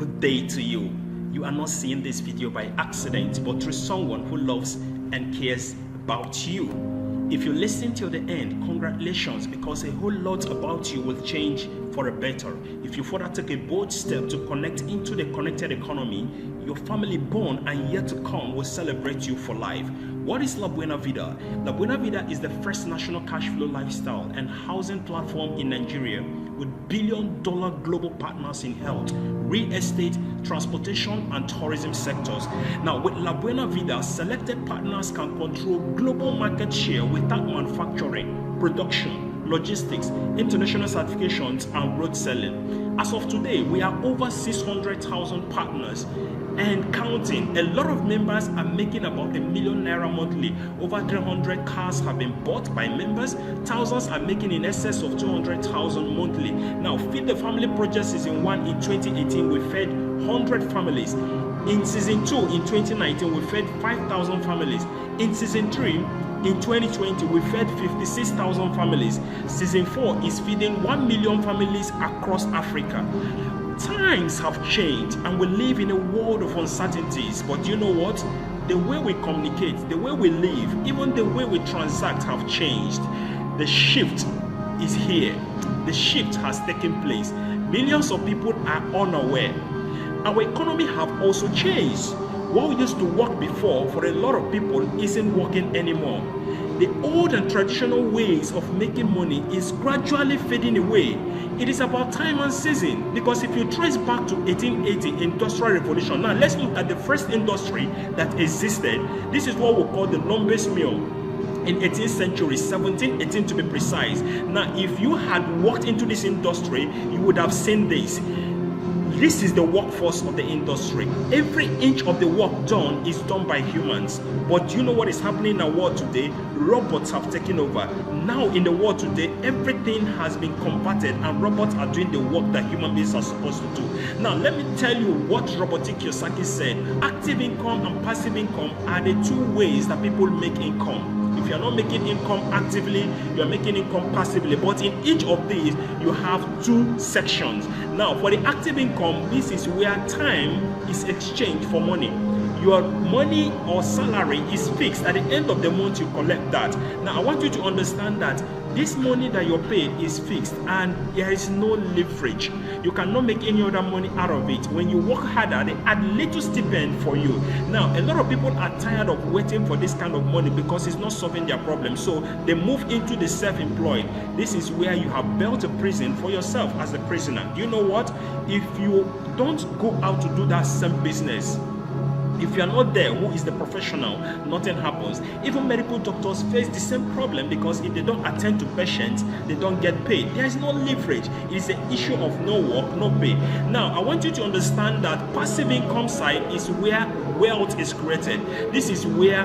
Good day to you. You are not seeing this video by accident, but through someone who loves and cares about you. If you listen till the end, congratulations, because a whole lot about you will change for a better. If you further take a bold step to connect into the connected economy, your family born and yet to come will celebrate you for life. What is La Buena Vida? La Buena Vida is the first national cash flow lifestyle and housing platform in Nigeria with billion-dollar global partners in health, real estate, transportation, and tourism sectors. Now, with La Buena Vida, selected partners can control global market share without manufacturing, production, logistics, international certifications, and road selling. As of today, we are over 600,000 partners and counting. A lot of members are making about ₦1 million monthly. Over 300 cars have been bought by members. Thousands are making in excess of 200,000 monthly. Now, Feed the Family Project Season 1 in 2018, we fed 100 families. In Season 2 in 2019, we fed 5,000 families. In Season 3 in 2020, we fed 56,000 families. Season 4 is feeding 1 million families across Africa. Times have changed and we live in a world of uncertainties, but you know what? The way we communicate, the way we live, even the way we transact have changed. The shift is here. The shift has taken place. Millions of people are unaware. Our economy have also changed. What used to work before for a lot of people isn't working anymore. The old and traditional ways of making money is gradually fading away. It is about time and season, because if you trace back to 1880 Industrial Revolution, now let's look at the first industry that existed. This is what we call the lumber mill in 18th century, 1718 to be precise. Now, if you had walked into this industry, you would have seen this. This is the workforce of the industry. Every inch of the work done is done by humans. But you know what is happening in the world today? Robots have taken over. Now in the world today, everything has been converted and robots are doing the work that human beings are supposed to do. Now let me tell you what Robert Kiyosaki said. Active income and passive income are the two ways that people make income. If you are not making income actively, you are making income passively. But in each of these, you have two sections. Now, for the active income, this is where time is exchanged for money. Your money or salary is fixed. At the end of the month, you collect that. Now, I want you to understand that this money that you're paid is fixed and there is no leverage. You cannot make any other money out of it. When you work harder, they add little stipend for you. Now, a lot of people are tired of waiting for this kind of money because it's not solving their problem. So they move into the self-employed. This is where you have built a prison for yourself as a prisoner. Do you know what? If you don't go out to do that same business, if you are not there, who is the professional, nothing happens. Even medical doctors face the same problem because if they don't attend to patients, they don't get paid. There is no leverage. It is an issue of no work, no pay. Now, I want you to understand that passive income side is where wealth is created. This is where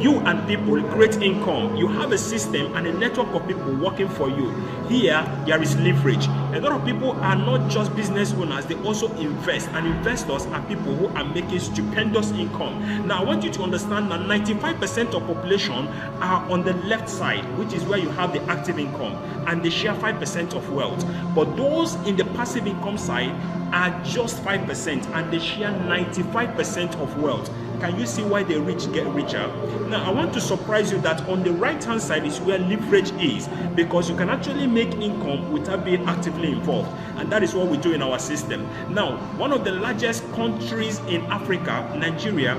you and people create income. You have a system and a network of people working for you. Here, there is leverage. A lot of people are not just business owners, they also invest. And investors are people who are making stupendous income. Now, I want you to understand that 95% of population are on the left side, which is where you have the active income, and they share 5% of wealth. But those in the passive income side are just 5%, and they share 95% of wealth. Can you see why the rich get richer? Now, I want to surprise you that on the right-hand side is where leverage is, because you can actually make income without being actively involved. And that is what we do in our system. Now, one of the largest countries in Africa, Nigeria,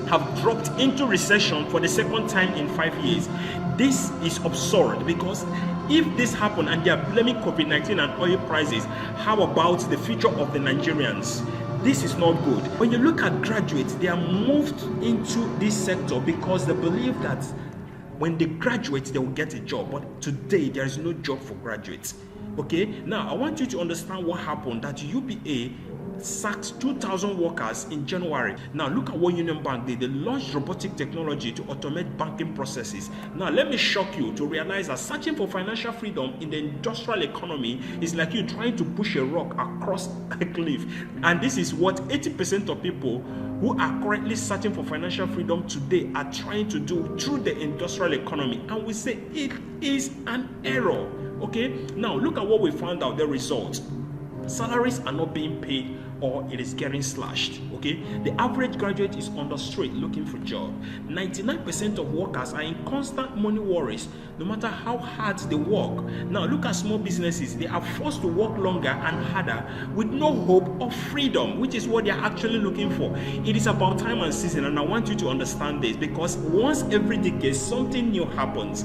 have dropped into recession for the second time in 5 years. This is absurd, because if this happened and they are blaming COVID-19 and oil prices, how about the future of the Nigerians? This is not good. When you look at graduates, they are moved into this sector because they believe that when they graduate, they will get a job. But today, there is no job for graduates. Okay? Now, I want you to understand what happened, that UBA sacked 2,000 workers in January. Now look at what Union Bank did. They launched robotic technology to automate banking processes. Now let me shock you to realize that searching for financial freedom in the industrial economy is like you trying to push a rock across a cliff. And this is what 80% of people who are currently searching for financial freedom today are trying to do through the industrial economy. And we say it is an error. Okay, now look at what we found out, the results. Salaries are not being paid or it is getting slashed. Okay, the average graduate is on the street looking for job. 99% of workers are in constant money worries, no matter how hard they work. Now look at small businesses. They are forced to work longer and harder with no hope of freedom, which is what they are actually looking for. It is about time and season, and I want you to understand this, because once every decade something new happens.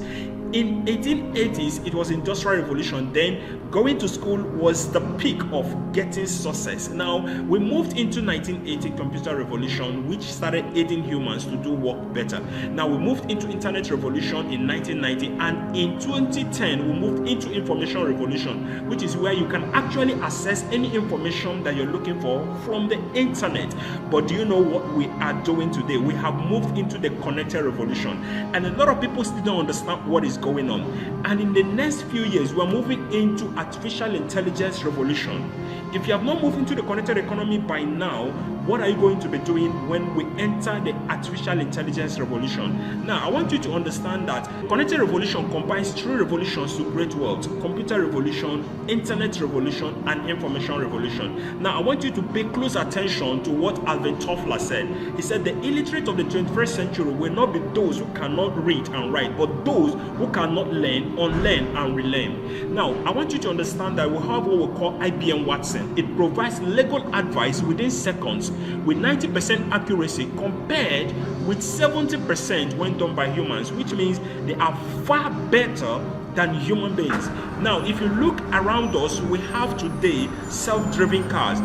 In 1880s, it was Industrial Revolution. Then going to school was the peak of getting success. Now we moved into 1980 Computer Revolution, which started aiding humans to do work better. Now we moved into Internet Revolution in 1990, and in 2010 we moved into Information Revolution, which is where you can actually access any information that you're looking for from the internet. But do you know what we are doing today? We have moved into the Connected Revolution, and a lot of people still don't understand what is going on. And in the next few years, we're moving into Artificial Intelligence Revolution. If you have not moved into the connected economy by now, what are you going to be doing when we enter the Artificial Intelligence Revolution? Now, I want you to understand that Connected Revolution combines three revolutions to create wealth: Computer Revolution, Internet Revolution, and Information Revolution. Now, I want you to pay close attention to what Alvin Toffler said. He said the illiterate of the 21st century will not be those who cannot read and write, but those who cannot learn, unlearn, and relearn. Now, I want you to understand that we have what we call IBM Watson. It provides legal advice within seconds with 90% accuracy compared with 70% when done by humans, which means they are far better than human beings. Now, if you look around us, we have today self-driven cars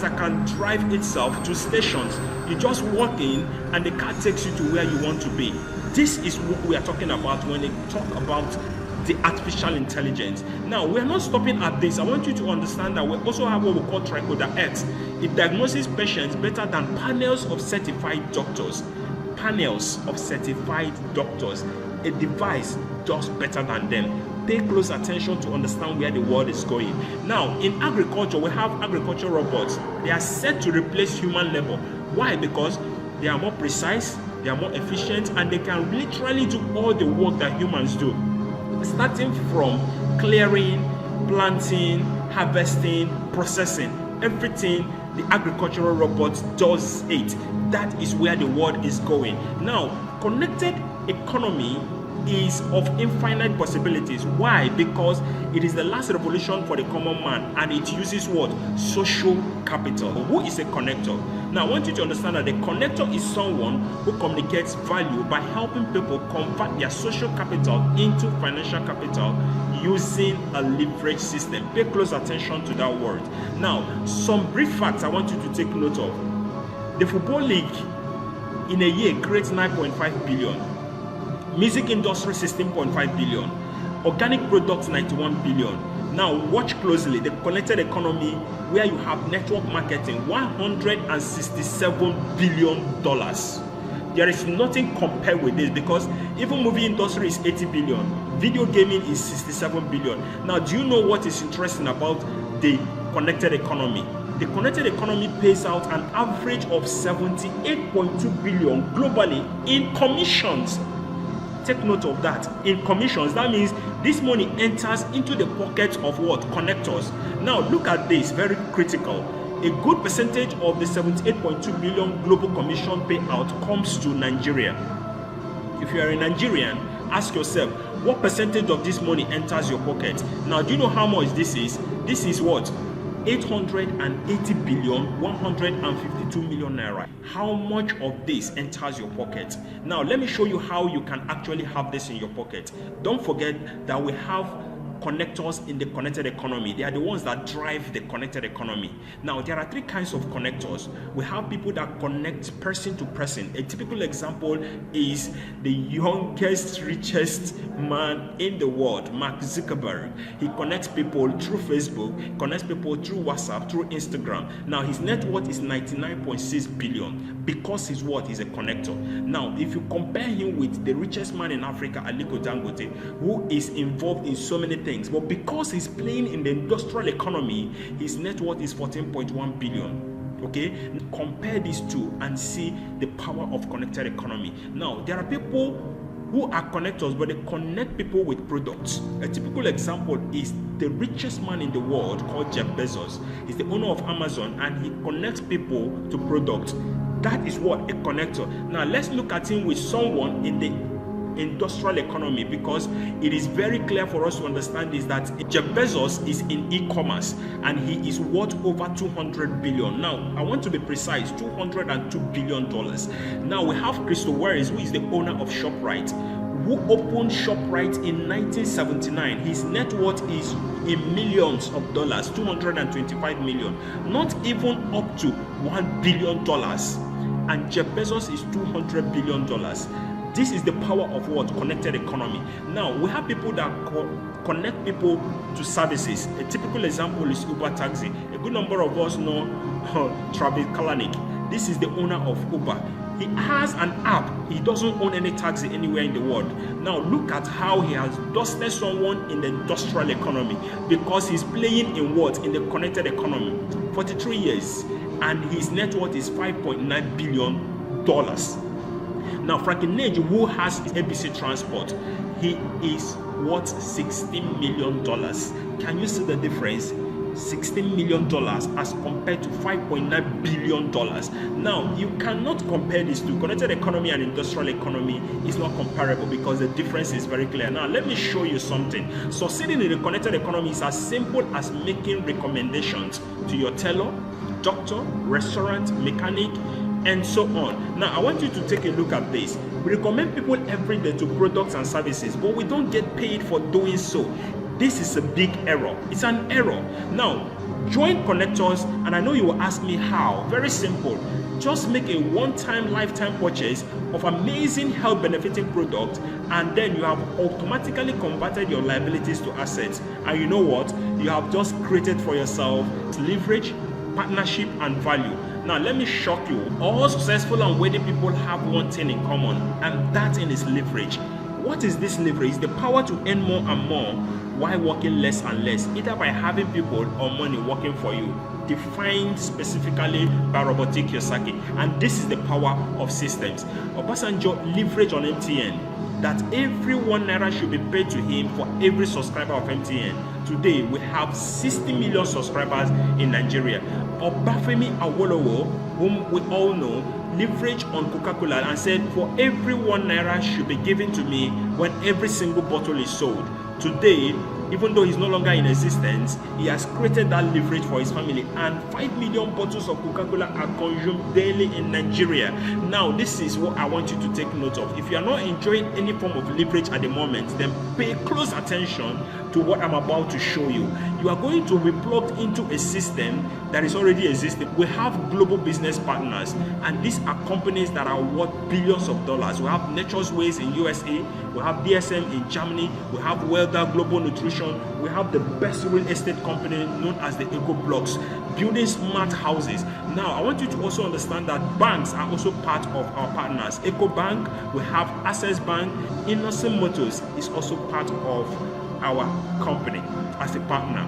that can drive itself to stations. You just walk in and the car takes you to where you want to be. This is what we are talking about when they talk about the artificial intelligence. Now, we're not stopping at this. I want you to understand that we also have what we call Tricoder X. It diagnoses patients better than panels of certified doctors. Panels of certified doctors. A device does better than them. Pay close attention to understand where the world is going. Now, in agriculture, we have agricultural robots. They are set to replace human labor. Why? Because they are more precise, they are more efficient, and they can literally do all the work that humans do. Starting from clearing, planting, harvesting, processing, everything the agricultural robot does it. That is where the world is going. Now, connected economy is of infinite possibilities. Why? Because it is the last revolution for the common man, and it uses what? Social capital. Who is a connector? Now, I want you to understand that the connector is someone who communicates value by helping people convert their social capital into financial capital using a leverage system. Pay close attention to that word. Now, some brief facts I want you to take note of. The Football League in a year creates 9.5 billion. Music industry 16.5 billion. Organic products 91 billion. Now watch closely the connected economy, where you have network marketing, $167 billion. There is nothing compared with this, because even movie industry is 80 billion, video gaming is 67 billion. Now, do you know what is interesting about the connected economy? The connected economy pays out an average of 78.2 billion globally in commissions. Take note of that. In commissions, that means this money enters into the pockets of what? Connectors. Now look at this, very critical. A good percentage of the 78.2 billion global commission payout comes to Nigeria. If you are a Nigerian, ask yourself, what percentage of this money enters your pocket? Now, do you know how much this is? This is what? 880 billion 152 million naira. How much of this enters your pocket? Now let me show you how you can actually have this in your pocket. Don't forget that we have connectors in the connected economy. They are the ones that drive the connected economy. Now, there are three kinds of connectors. We have people that connect person to person. A typical example is the youngest, richest man in the world, Mark Zuckerberg. He connects people through Facebook, connects people through WhatsApp, through Instagram. Now, his net worth is 99.6 billion because his what is a connector. Now, if you compare him with the richest man in Africa, Aliko Dangote, who is involved in so many things, but because he's playing in the industrial economy, his net worth is 14.1 billion. Okay, compare these two and see the power of connected economy. Now, there are people who are connectors, but they connect people with products. A typical example is the richest man in the world called Jeff Bezos. He's the owner of Amazon, and he connects people to products. That is what a connector. Now let's look at him with someone in the industrial economy, because it is very clear for us to understand is that Jeff Bezos is in e-commerce and he is worth over 200 billion. Now I want to be precise, $202 billion. Now we have Crystal Wares, who is the owner of ShopRite, who opened ShopRite in 1979. His net worth is in millions of dollars, 225 million, not even up to $1 billion. And Jeff Bezos is $200 billion. This is the power of what? Connected economy. Now, we have people that connect people to services. A typical example is Uber Taxi. A good number of us know Travis Kalanick. This is the owner of Uber. He has an app. He doesn't own any taxi anywhere in the world. Now, look at how he has dusted someone in the industrial economy, because he's playing in what? In the connected economy. 43 years, and his net worth is $5.9 billion. Now, Frankie Nage, who has ABC Transport, he is worth $16 million. Can you see the difference? $16 million as compared to $5.9 billion. Now, you cannot compare these two. Connected economy and industrial economy is not comparable, because the difference is very clear. Now, let me show you something. Succeeding in the connected economy is as simple as making recommendations to your tailor, doctor, restaurant, mechanic, and so on. Now, I want you to take a look at this. We recommend people every day to products and services, but we don't get paid for doing so. This is a big error. It's an error. Now, join connectors, and I know you will ask me how. Very simple. Just make a one-time lifetime purchase of amazing health benefiting product, and then you have automatically converted your liabilities to assets. And you know what? You have just created for yourself leverage, partnership, and value. Now, let me shock you. All successful and wealthy people have one thing in common, and that thing is leverage. What is this leverage? The power to earn more and more while working less and less, either by having people or money working for you, defined specifically by Robotic Kiyosaki. And this is the power of systems. Obasanjo leverage on MTN, that every 1 naira should be paid to him for every subscriber of MTN. Today, we have 60 million subscribers in Nigeria. Obafemi Awolowo, whom we all know, leveraged on Coca-Cola and said, for every 1 naira should be given to me when every single bottle is sold. Today, even though he's no longer in existence, he has created that leverage for his family, and 5 million bottles of Coca-Cola are consumed daily in Nigeria. Now, this is what I want you to take note of. If you are not enjoying any form of leverage at the moment, then pay close attention to what I'm about to show you. You are going to be plugged into a system that is already existing. We have global business partners, and these are companies that are worth billions of dollars. We have Nature's Ways in USA, we have DSM in Germany, we have Welder Global Nutrition, we have the best real estate company known as the Eco Blocks, building smart houses. Now, I want you to also understand that banks are also part of our partners. Eco Bank, we have Access Bank, Innocent Motors is also part of our company as a partner.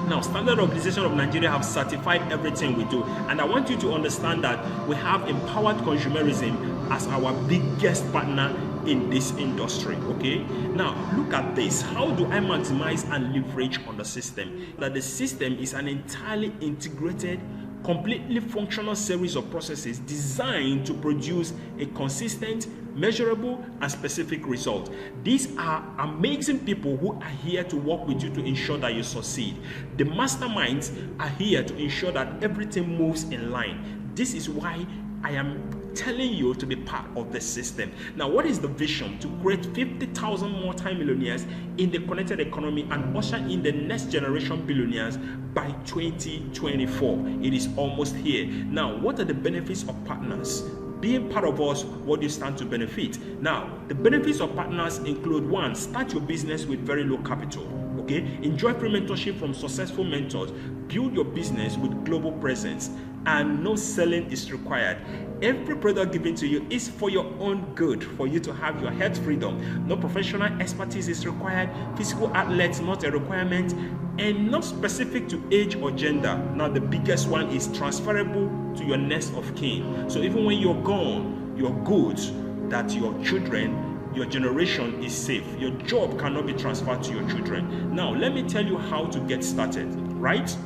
Now, Standard Organization of Nigeria have certified everything we do, and I want you to understand that we have empowered consumerism as our biggest partner in this industry. Okay, now look at this. How do I maximize and leverage on the system? That the system is an entirely integrated, completely functional series of processes designed to produce a consistent, measurable, and specific result. These are amazing people who are here to work with you to ensure that you succeed. The masterminds are here to ensure that everything moves in line. This is why I am telling you to be part of the system. Now, what is the vision? To create 50,000 multi-millionaires in the connected economy and usher in the next generation billionaires by 2024. It is almost here. Now, what are the benefits of partners? Being part of us, what do you stand to benefit? Now, the benefits of partners include: 1, start your business with very low capital. Okay, enjoy pre-mentorship from successful mentors. Build your business with global presence, and no selling is required. Every product given to you is for your own good, for you to have your health freedom. No professional expertise is required. Physical outlets not a requirement, and not specific to age or gender. Now, the biggest one is transferable to your next of kin. So even when you're gone, you're good that your children your generation is safe. Your job cannot be transferred to your children. Now, let me tell you how to get started, right?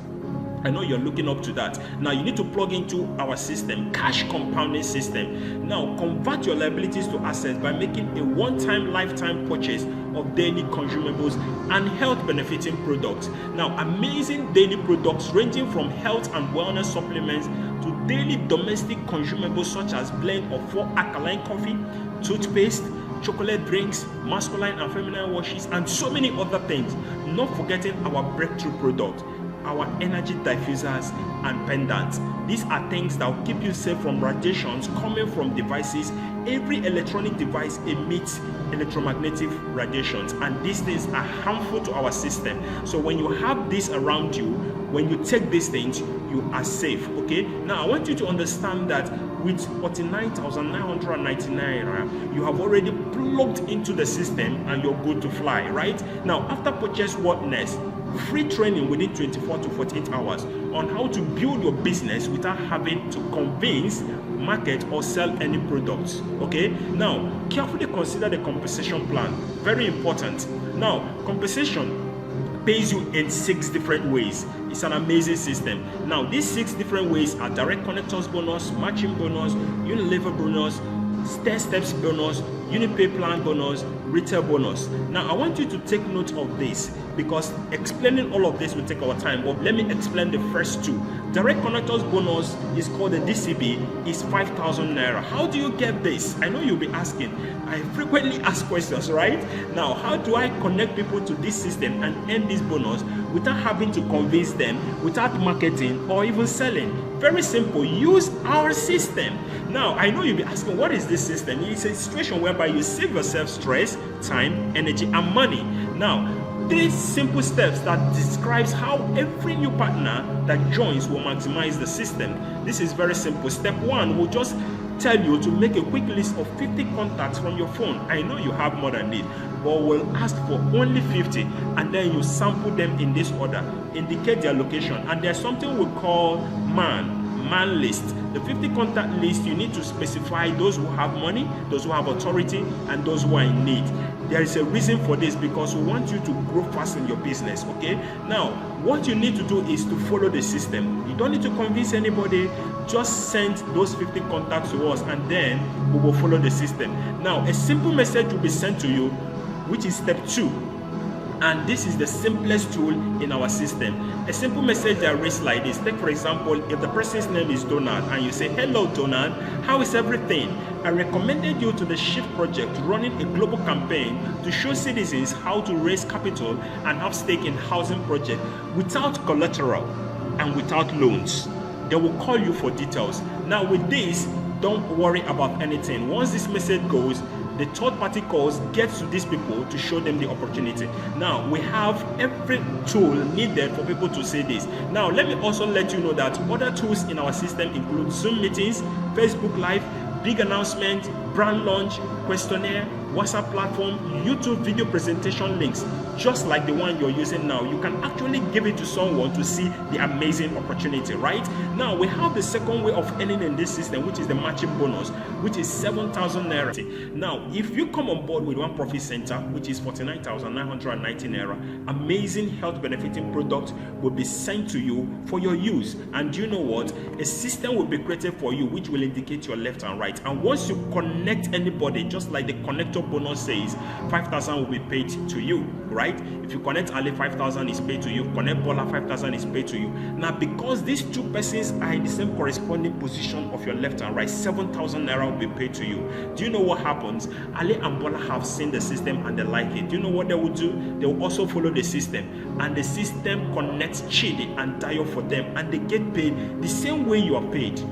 I know you're looking up to that. Now, you need to plug into our system, cash compounding system. Now, convert your liabilities to assets by making a one-time lifetime purchase of daily consumables and health benefiting products. Now, amazing daily products ranging from health and wellness supplements to daily domestic consumables such as blend of 4 alkaline coffee, toothpaste, chocolate drinks, masculine and feminine washes, and so many other things. Not forgetting our breakthrough product, our energy diffusers and pendants. These are things that will keep you safe from radiations coming from devices. Every electronic device emits electromagnetic radiations, and these things are harmful to our system. So when you have this around you, when you take these things, you are safe. Okay, now I want you to understand that with 49,999 naira, you have already plugged into the system and you're good to fly, right? Now, after purchase, what next? Free training within 24 to 48 hours on how to build your business without having to convince, market, or sell any products. Okay, now carefully consider the compensation plan. Very important. Now, compensation pays you in 6 different ways. It's an amazing system. Now, these 6 different ways are direct connectors bonus, matching bonus, Unilever bonus, steps bonus, Unipay plan bonus, retail bonus. Now, I want you to take note of this because explaining all of this will take our time. But let me explain the first 2. Direct connectors bonus is called the DCB, is 5,000 naira. How do you get this? I know you'll be asking. I frequently ask questions, right? Now, how do I connect people to this system and earn this bonus without having to convince them, without marketing or even selling? Very simple. Use our system. Now, I know you'll be asking, what is this system? It's a situation whereby you save yourself stress, time, energy, and money. Now, 3 simple steps that describes how every new partner that joins will maximize the system. This is very simple. Step 1 will just tell you to make a quick list of 50 contacts from your phone. I know you have more than this, but we'll ask for only 50, and then you sample them in this order. Indicate their location, and there's something we call man list. The 50 contact list, you need to specify those who have money, those who have authority, and those who are in need. There is a reason for this because we want you to grow fast in your business. Okay, now what you need to do is to follow the system. You don't need to convince anybody. Just send those 50 contacts to us, and then we will follow the system. Now, a simple message will be sent to you, which is step 2. And this is the simplest tool in our system. A simple message that reads like this. Take for example, if the person's name is Donald and you say, "Hello Donald, how is everything? I recommended you to the Shift Project running a global campaign to show citizens how to raise capital and have stake in housing project without collateral and without loans." They will call you for details. Now with this, don't worry about anything. Once this message goes, the third party calls gets to these people to show them the opportunity. Now, we have every tool needed for people to say this. Now, let me also let you know that other tools in our system include Zoom meetings, Facebook Live, big announcement, brand launch, questionnaire, WhatsApp platform, YouTube video presentation links, just like the one you're using now. You can actually give it to someone to see the amazing opportunity, right? Now, we have the second way of earning in this system, which is the matching bonus, which is 7,000 naira. Now, if you come on board with One Profit Center, which is 49,990 naira, amazing health benefiting product will be sent to you for your use. And you know what? A system will be created for you, which will indicate your left and right. And once you connect anybody, just like the connector bonus says, 5,000 will be paid to you, right? If you connect Ali, 5,000 is paid to you. Connect Bola, 5,000 is paid to you. Now, because these 2 persons are in the same corresponding position of your left and right, 7,000 naira will be paid to you. Do you know what happens? Ali and Bola have seen the system and they like it. Do you know what they will do? They will also follow the system, and the system connects Chidi and Tayo for them, and they get paid the same way you are paid.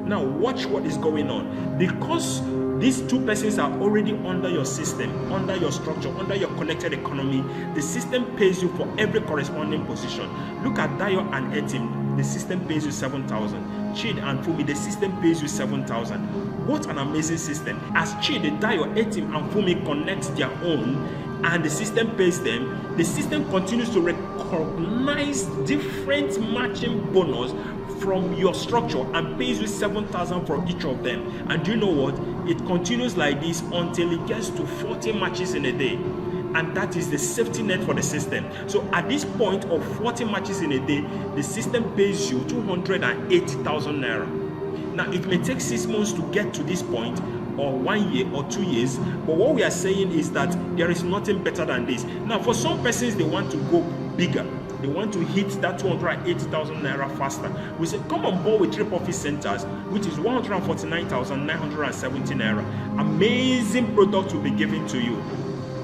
Now, watch what is going on. Because these 2 persons are already under your system, under your structure, under your connected economy, the system pays you for every corresponding position. Look at Dayo and Etim, the system pays you 7,000. Chid and Fumi, the system pays you 7,000. What an amazing system. As Chid, Dayo, Etim, and Fumi connect their own, and the system pays them, the system continues to recognize different matching bonus from your structure and pays you 7,000 for each of them. And do you know what? It continues like this until it gets to 40 matches in a day. And that is the safety net for the system. So at this point of 40 matches in a day, the system pays you 280,000 naira. Now, it may take 6 months to get to this point, or 1 year or 2 years, but what we are saying is that there is nothing better than this. Now, for some persons, they want to go bigger. They want to hit that 280,000 naira faster. We say, come on board with 3 profit centers, which is 149,970 naira. Amazing product will be given to you.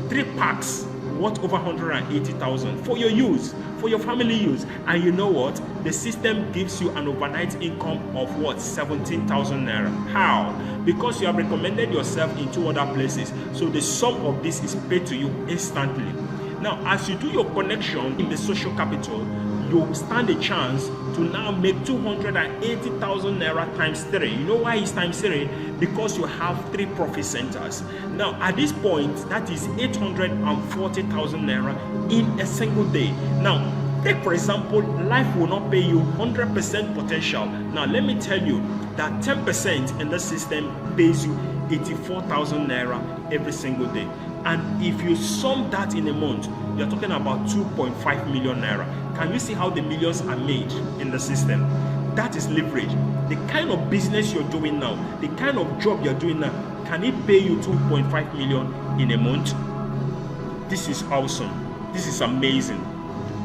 3 packs worth over 180,000 for your use, for your family use. And you know what? The system gives you an overnight income of what? 17,000 naira. How? Because you have recommended yourself in 2 other places. So the sum of this is paid to you instantly. Now, as you do your connection in the social capital, you stand a chance to now make 280,000 naira times 3. You know why it's times 3? Because you have 3 profit centers. Now, at this point, that is 840,000 naira in a single day. Now, take for example, life will not pay you 100% potential. Now, let me tell you that 10% in the system pays you 84,000 naira every single day. And if you sum that in a month, you're talking about 2.5 million naira. Can you see how the millions are made in the system? That is leverage. The kind of business you're doing now, the kind of job you're doing now, can it pay you 2.5 million in a month? This is awesome. This is amazing,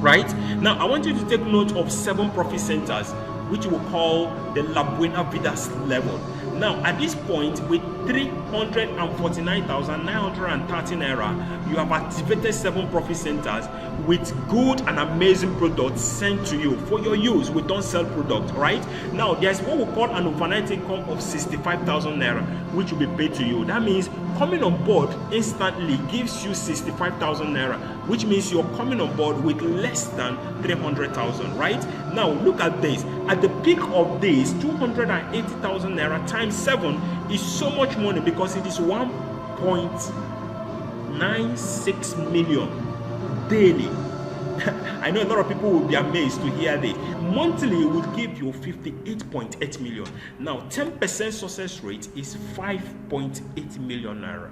right? Now, I want you to take note of 7 profit centers, which we will call the Buena Vida level. Now, at this point, with 349,930 naira, you have activated 7 profit centers with good and amazing products sent to you for your use. We don't sell product, right? Now, there's what we call an overnight income of 65,000 naira, which will be paid to you. That means coming on board instantly gives you 65,000 naira, which means you're coming on board with less than 300,000, right? Now, look at this. At the peak of this, 280,000 naira times 7 is so much money because it is 1.96 million daily. I know a lot of people will be amazed to hear this. Monthly, it would give you 58.8 million. Now, 10% success rate is 5.8 million naira.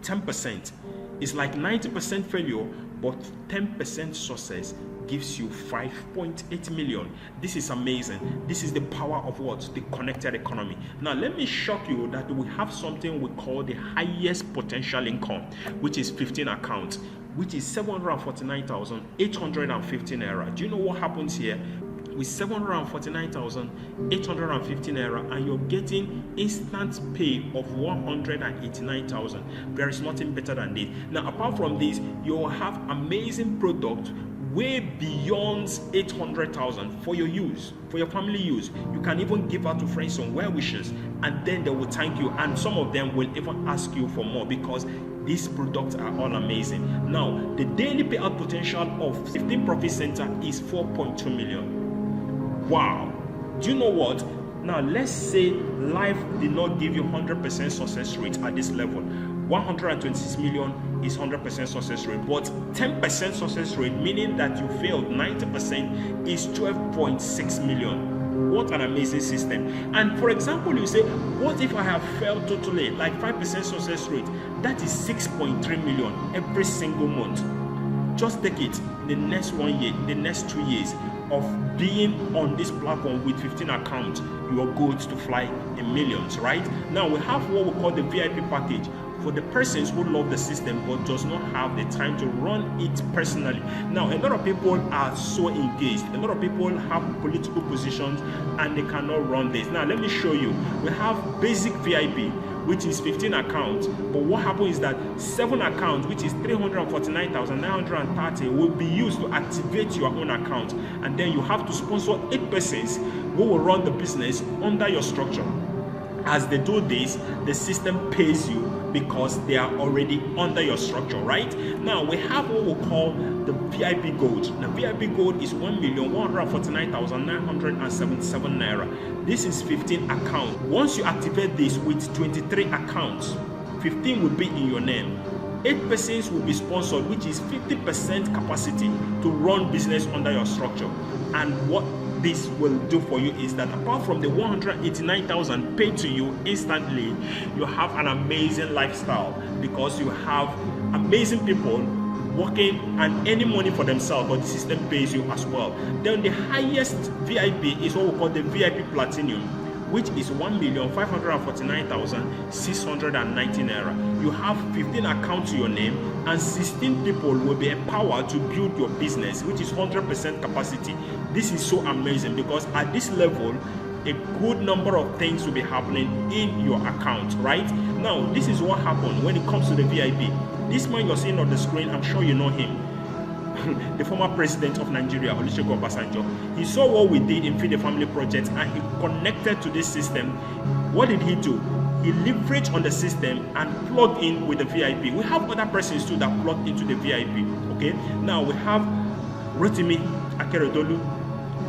10% is like 90% failure, but 10% success gives you 5.8 million. This is amazing. This is the power of what? The connected economy. Now, let me shock you that we have something we call the highest potential income, which is 15 accounts, which is 749,850 naira. Do you know what happens here? With 749,850 naira, and you're getting instant pay of 189,000. There is nothing better than this. Now, apart from this, you will have amazing product way beyond 800,000 for your use, for your family use. You can even give out to friends on well wishes, and then they will thank you, and some of them will even ask you for more because these products are all amazing. Now, the daily payout potential of 15 profit center is 4.2 million. Wow. Do you know what? Now, let's say life did not give you 100% success rate at this level. 126 million is 100% success rate, but 10% success rate, meaning that you failed 90%, is 12.6 million. What an amazing system. And for example, you say, what if I have failed totally, like 5% success rate? That is 6.3 million every single month. Just take it the next 1 year, the next 2 years of being on this platform with 15 accounts, you are going to fly in millions, right? Now, we have what we call the VIP package for the persons who love the system but does not have the time to run it personally. Now, a lot of people are so engaged. A lot of people have political positions and they cannot run this. Now, let me show you. We have basic VIP, which is 15 accounts, but what happens is that 7 accounts, which is 349,930, will be used to activate your own account, and then you have to sponsor 8 persons who will run the business under your structure. As they do this, the system pays you because they are already under your structure, right? Now, we have what we call the VIP Gold. The VIP Gold is 1,149,977 naira. This is 15 accounts. Once you activate this with 23 accounts, 15 will be in your name. 8 persons will be sponsored, which is 50% capacity to run business under your structure. And what this will do for you is that apart from the 189,000 paid to you instantly, you have an amazing lifestyle because you have amazing people working and earning money for themselves, but the system pays you as well. Then the highest VIP is what we call the VIP Platinum, which is 1,549,619 naira. You have 15 accounts to your name, and 16 people will be empowered to build your business, which is 100% capacity. This is so amazing because at this level, a good number of things will be happening in your account, right? Now, this is what happened when it comes to the VIP. This man you're seeing on the screen, I'm sure you know him. The former president of Nigeria, Olusegun Obasanjo. He saw what we did in Feed the Family project and he connected to this system. What did he do? He leveraged on the system and plugged in with the VIP. We have other persons too that plugged into the VIP. Okay, now we have Rotimi Akeredolu,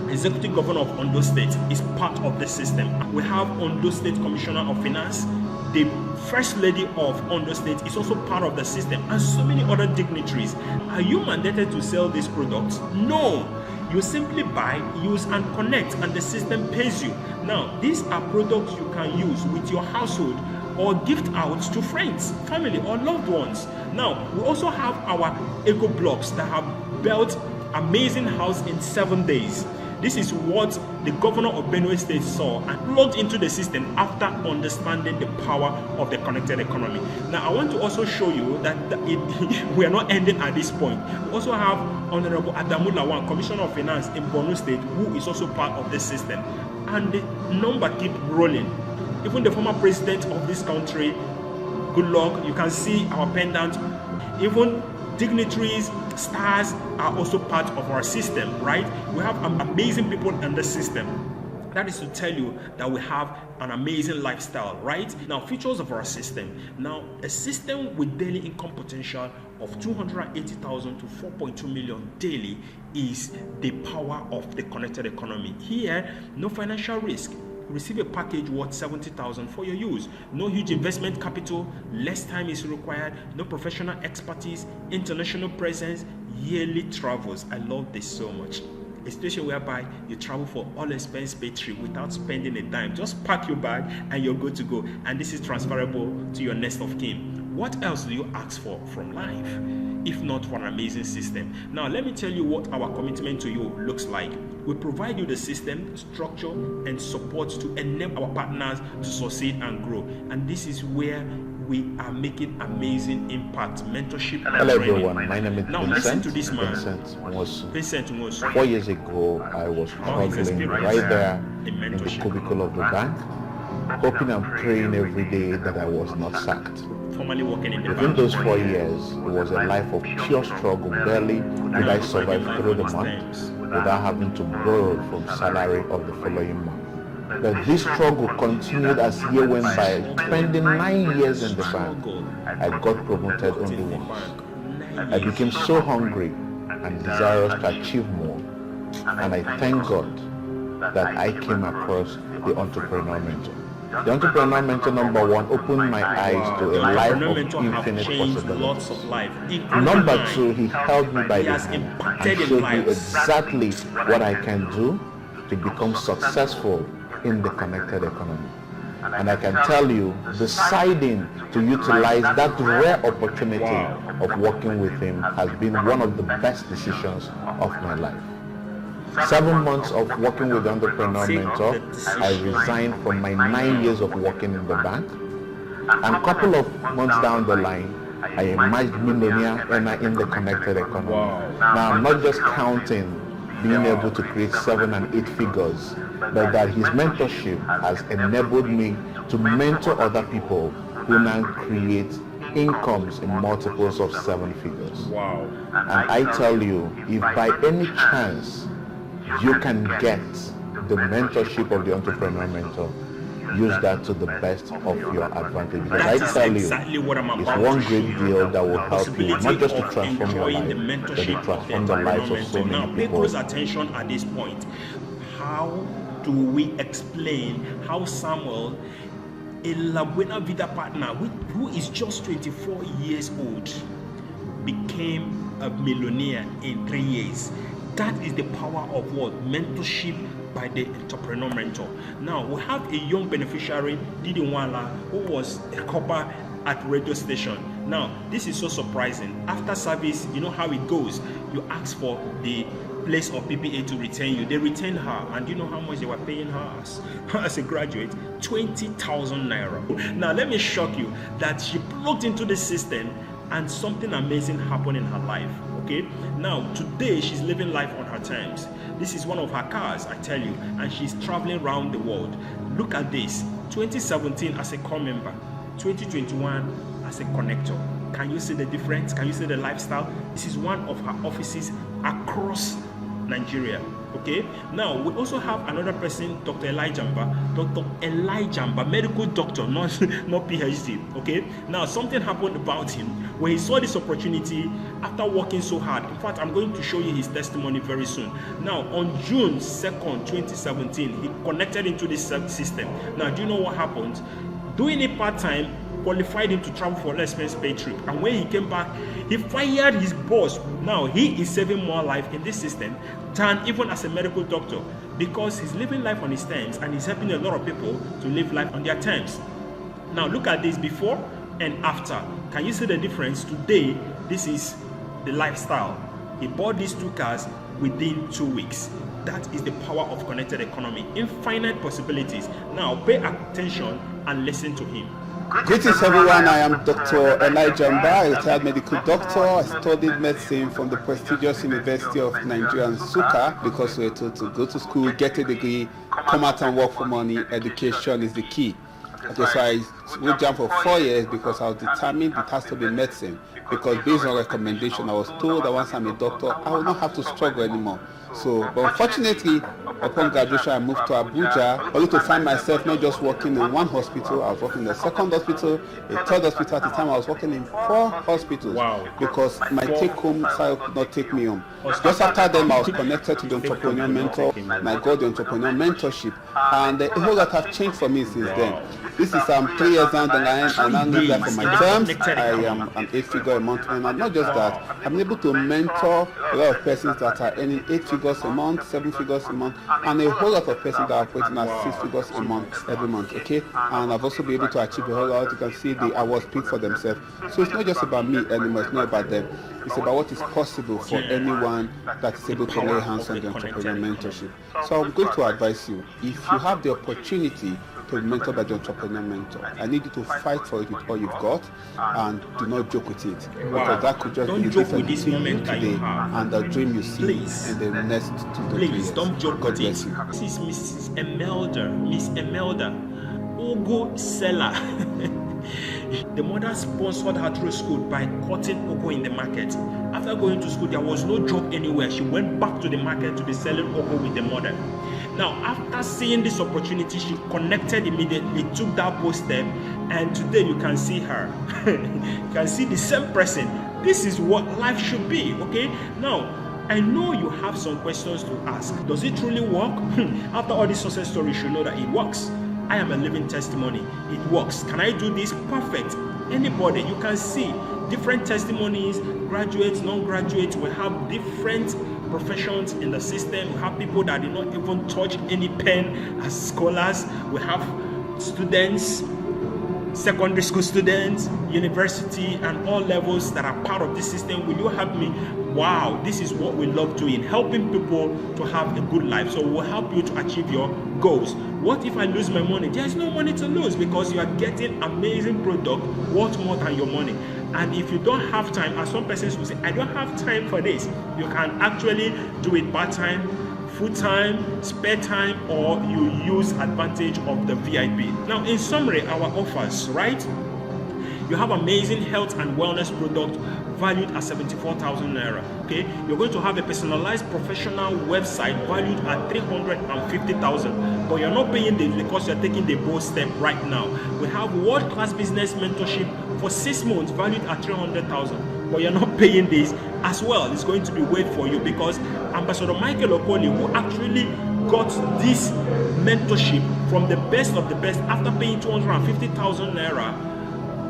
Executive Governor of Ondo State, is part of the system. We have Ondo State Commissioner of Finance. The First Lady of Ondo State is also part of the system, and so many other dignitaries. Are you mandated to sell these products? No. You simply buy, use, and connect, and the system pays you. Now, these are products you can use with your household or gift out to friends, family, or loved ones. Now, we also have our Eco Blocks that have built amazing house in 7 days. This is what the governor of Benue State saw and plugged into the system after understanding the power of the connected economy. Now, I want to also show you that we are not ending at this point. We also have Honorable Adamu Lawan, Commissioner of Finance in Borno State, who is also part of this system. And the number keep rolling. Even the former president of this country, good luck, you can see our pendant. Even dignitaries, stars are also part of our system, right? We have amazing people in the system. That is to tell you that we have an amazing lifestyle, right? Now, features of our system. Now, a system with daily income potential of 280,000 to 4.2 million daily is the power of the connected economy. Here, no financial risk. Receive a package worth 70,000 for your use. No huge investment capital, less time is required, no professional expertise, international presence, yearly travels. I love this so much. A situation whereby you travel for all expense paid trip without spending a dime. Just pack your bag and you're good to go. And this is transferable to your next of kin. What else do you ask for from life, if not for an amazing system? Now, let me tell you what our commitment to you looks like. We provide you the system, structure, and support to enable our partners to succeed and grow. And this is where we are making amazing impact. Mentorship. Hello everyone, my name is now Vincent. Listen to this man. Vincent Nwosu. 4 years ago, I was struggling right there in the cubicle of the bank, hoping and praying every day that I was not sacked. Formerly working in the Within bank. those 4 years, it was a life of pure struggle. Barely did I survive through the month without having to borrow from salary of the following month. But this struggle continued as year went by. Spending 9 years in the bank, I got promoted only once. I became so hungry and desirous to achieve more, and I thank God that I came across the Entrepreneur Mentor. The Entrepreneur Mentor #1 opened my eyes to a life of infinite possibilities. Number 2, he held me by the hand and showed me exactly what I can do to become successful in the connected economy. And I can tell you, deciding to utilize that rare opportunity of working with him has been one of the best decisions of my life. 7 months of working with the Entrepreneur Mentor, I resigned from my 9 years of working in the bank. And a couple of months down the line, I emerged millionaire earner in the connected economy. Now, I'm not just counting being able to create 7 and 8 figures, but that his mentorship has enabled me to mentor other people who now create incomes in multiples of 7 figures. Wow. And I tell you, if by any chance you can get the mentorship of the Entrepreneur Mentor, use that to the best of your advantage. Because I tell you, it's one great deal that will help you not just to transform your life, but to transform the lives of so many people. Pay close attention at this point. How do we explain how Samuel, a La Buena Vida partner who is just 24 years old, became a millionaire in 3 years? That is the power of what? Mentorship by the entrepreneur mentor. Now we have a young beneficiary, Didi Nwala, who was a copper at radio station. Now this is so surprising. After service, you know how it goes. You ask for the place of PPA to retain you. They retain her, and you know how much they were paying her as a graduate? 20,000 naira. Now let me shock you that she plugged into the system and something amazing happened in her life. Okay, now today she's living life on her terms. This is one of her cars, I tell you, and she's traveling around the world. Look at this: 2017 as a core member, 2021 as a connector. Can you see the difference? Can you see the lifestyle? This is one of her offices across Nigeria. Okay, now we also have another person, Dr. Elijamba, medical doctor, not PhD. Okay, now something happened about him where he saw this opportunity after working so hard. In fact, I'm going to show you his testimony very soon. Now on June 2nd, 2017, he connected into this system. Now do you know what happened? Doing it part-time qualified him to travel for an expense paid trip, and when he came back, he fired his boss. Now he is saving more life in this system than even as a medical doctor, because he's living life on his terms and he's helping a lot of people to live life on their terms. Now look at this before and after. Can you see the difference? Today, this is the lifestyle. He bought these 2 cars within 2 weeks. That is the power of connected economy. Infinite possibilities. Now pay attention and listen to him. Greetings everyone, I am Dr. Elijamba, a retired medical doctor. I studied medicine from the prestigious University of Nigeria in Nsukka, because we were told to go to school, get a degree, come out and work for money. Education is the key. Okay, so I would jump for 4 years because I was determined it has to be medicine, because based on recommendation I was told that once I'm a doctor I will not have to struggle anymore. So, but unfortunately, upon graduation I moved to Abuja, only to find myself not just working in one hospital. I was working in the second hospital, a third hospital. At the time I was working in 4 hospitals. Wow. Because my take-home side could not take me home. Just after them I was connected to the entrepreneur mentor, and I got the entrepreneur mentorship, and a whole lot have changed for me since then. This is 3 years down the line, and I'm not there for my terms. I am an 8-figure a month earner, and not just that, I'm able to mentor a lot of persons that are earning 8 figures a month, 7 figures a month, and a whole lot of persons that are operating at 6 figures a month every month. Okay, and I've also been able to achieve a whole lot. You can see the awards speak for themselves. So it's not just about me anymore, it's not about them. It's about what is possible for anyone that is able to lay hands on the entrepreneur mentorship. So I'm going to advise you, if you have the opportunity to be mentored by the entrepreneur mentor, I need you to fight for it with all you've got, and do not joke with it. Because that could just be the difference between you today and the dream you see in the next 2 to 3 years. Please don't joke with it. This is Miss Emelda Ugu Seller. The mother sponsored her through school by cutting ugu in the market. After going to school, there was no job anywhere. She went back to the market to be selling ugu with the mother. Now, after seeing this opportunity, she connected immediately, took that bold step, and today you can see her. You can see the same person. This is what life should be, okay? Now, I know you have some questions to ask. Does it truly work? After all this success story, you should know that it works. I am a living testimony. It works. Can I do this? Perfect. Anybody, you can see different testimonies, graduates, non-graduates. We have different professions in the system. We have people that did not even touch any pen as scholars. We have students, secondary school students, university, and all levels that are part of this system. Will you help me? Wow, this is what we love doing, helping people to have a good life. So we'll help you to achieve your goals. What if I lose my money? There's no money to lose, because you are getting amazing product worth more than your money. And if you don't have time, as some persons will say, I don't have time for this, you can actually do it part-time, full-time, spare time, or you use advantage of the VIP. Now, in summary, our offers, right? You have amazing health and wellness product valued at 74,000 naira. Okay, you're going to have a personalized professional website valued at 350,000, but you're not paying this because you're taking the bold step right now. We have world-class business mentorship for 6 months valued at 300,000, but you're not paying this as well. It's going to be wait for you, because Ambassador Michael Okoli, who actually got this mentorship from the best of the best, after paying 250,000 naira,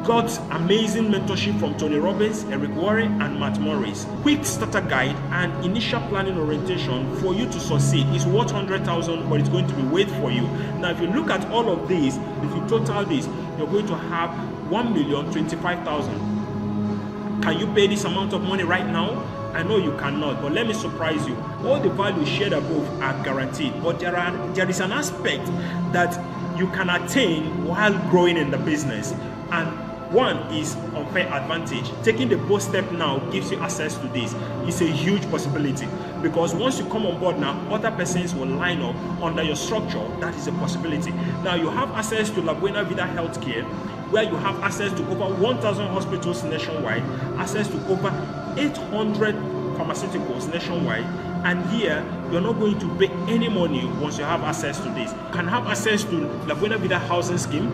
got amazing mentorship from Tony Robbins, Eric Warren, and Matt Morris. Quick starter guide and initial planning orientation for you to succeed. It's worth 100,000, but it's going to be wait for you. Now, if you look at all of these, if you total this, you're going to have 1,025,000. Can you pay this amount of money right now? I know you cannot, but let me surprise you. All the values shared above are guaranteed, but there is an aspect that you can attain while growing in the business. And one is unfair advantage. Taking the bold step now gives you access to this. It's a huge possibility, because once you come on board now, other persons will line up under your structure. That is a possibility. Now you have access to La Buena Vida Healthcare, where you have access to over 1,000 hospitals nationwide, access to over 800 pharmaceuticals nationwide, and here you're not going to pay any money once you have access to this. You can have access to La Buena Vida housing scheme.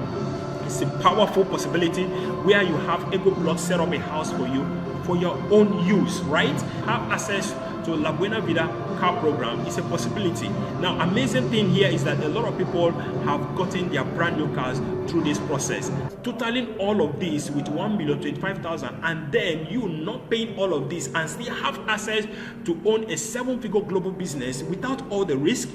It's a powerful possibility where you have Ego Block set up a house for you for your own use, right? Have access to La Buena Vida car program is a possibility. Now, amazing thing here is that a lot of people have gotten their brand new cars through this process. Totaling all of this with 1,025,000, and then you not paying all of this and still have access to own a 7-figure global business without all the risk.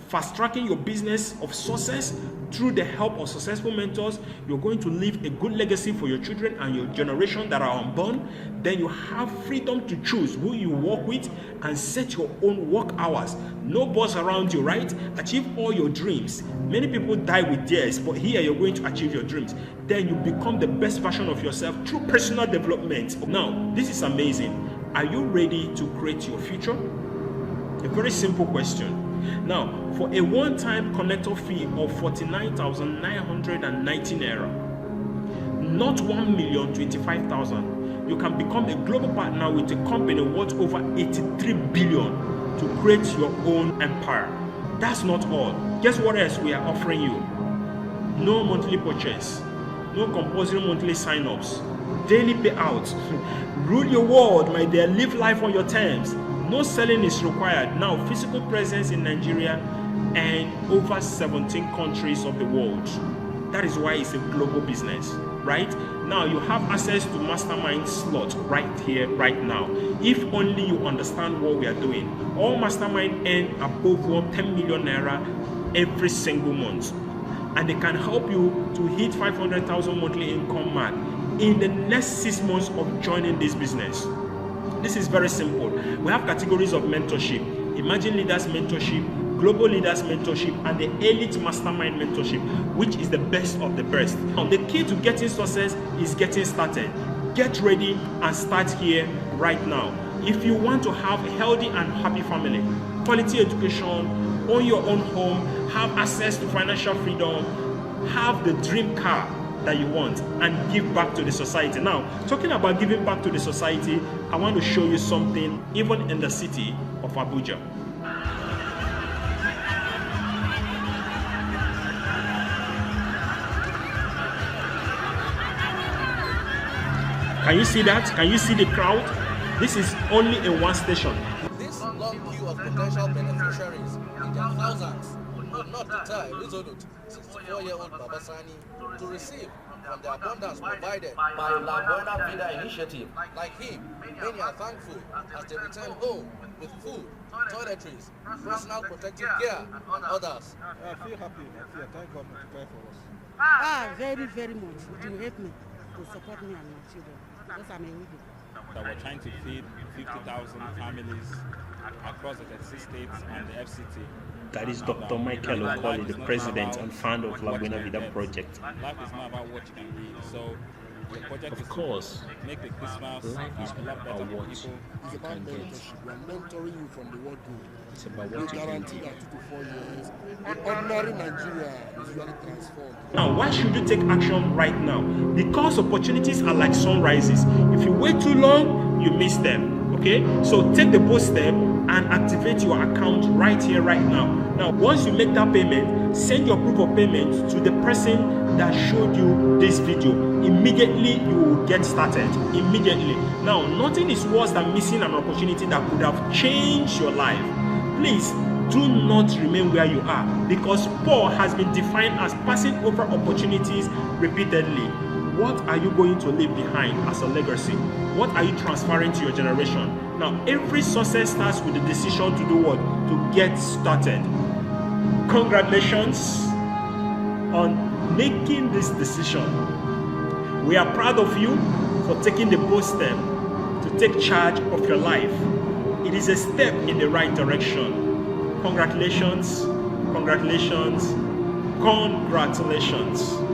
Fast tracking your business of success through the help of successful mentors. You're going to leave a good legacy for your children and your generation that are unborn. Then you have freedom to choose who you work with and set your own work hours. No boss around you, right? Achieve all your dreams. Many people die with theirs, but here you're going to achieve your dreams. Then you become the best version of yourself through personal development. Now, this is amazing. Are you ready to create your future? A very simple question. Now, for a one-time connector fee of 49,990 naira, not 1,025,000, you can become a global partner with a company worth over 83 billion to create your own empire. That's not all. Guess what else we are offering you? No monthly purchase, no compulsory monthly sign-ups, daily payouts. Rule your world, my dear. Live life on your terms. No selling is required. Now, physical presence in Nigeria and over 17 countries of the world. That is why it's a global business, right? Now, you have access to mastermind slot right here, right now. If only you understand what we are doing. All mastermind earn above 10 million naira every single month. And they can help you to hit 500,000 monthly income mark in the next 6 months of joining this business. This is very simple. We have categories of mentorship: Emerging Leaders Mentorship, Global Leaders Mentorship, and the Elite Mastermind Mentorship, which is the best of the best. Now, the key to getting success is getting started. Get ready and start here right now. If you want to have a healthy and happy family, quality education, own your own home, have access to financial freedom, have the dream car that you want, and give back to the society. Now, talking about giving back to the society, I want to show you something even in the city of Abuja. Can you see that? Can you see the crowd? This is only in one station. This long queue of potential beneficiaries in their thousands will not deter resolute 64-year-old Babasani to receive from the abundance provided by La Buena Vida initiative. Like him, many are thankful as they return home with food, toiletries, personal protective gear, and others. I feel happy. Thank God to care for us. Very, very much. It will help me to support me and my children because I'm a widow. That we're trying to feed 50,000 families across the 36 states and the FCT. That is Dr. Michael Okoli, the president and founder of La Buena Vida project. Life is not about what you can be. So the project Of is course, to make the Christmas life is a lot not better about for what people. It's about mentorship. We are mentoring you from the word go. it's about We what you can guarantee do. that 2 to 4 years, the ordinary Nigeria is really transformed. Now, why should you take action right now? Because opportunities are like sunrises. If you wait too long, you miss them. Okay, so take the bold step and activate your account right here, right now. Now, once you make that payment, send your proof of payment to the person that showed you this video. Immediately, you will get started. Immediately. Now, nothing is worse than missing an opportunity that could have changed your life. Please do not remain where you are, because Paul has been defined as passing over opportunities repeatedly. What are you going to leave behind as a legacy? What are you transferring to your generation? Now, every success starts with the decision to do what? To get started. Congratulations on making this decision. We are proud of you for taking the bold step to take charge of your life. It is a step in the right direction. Congratulations, congratulations, congratulations.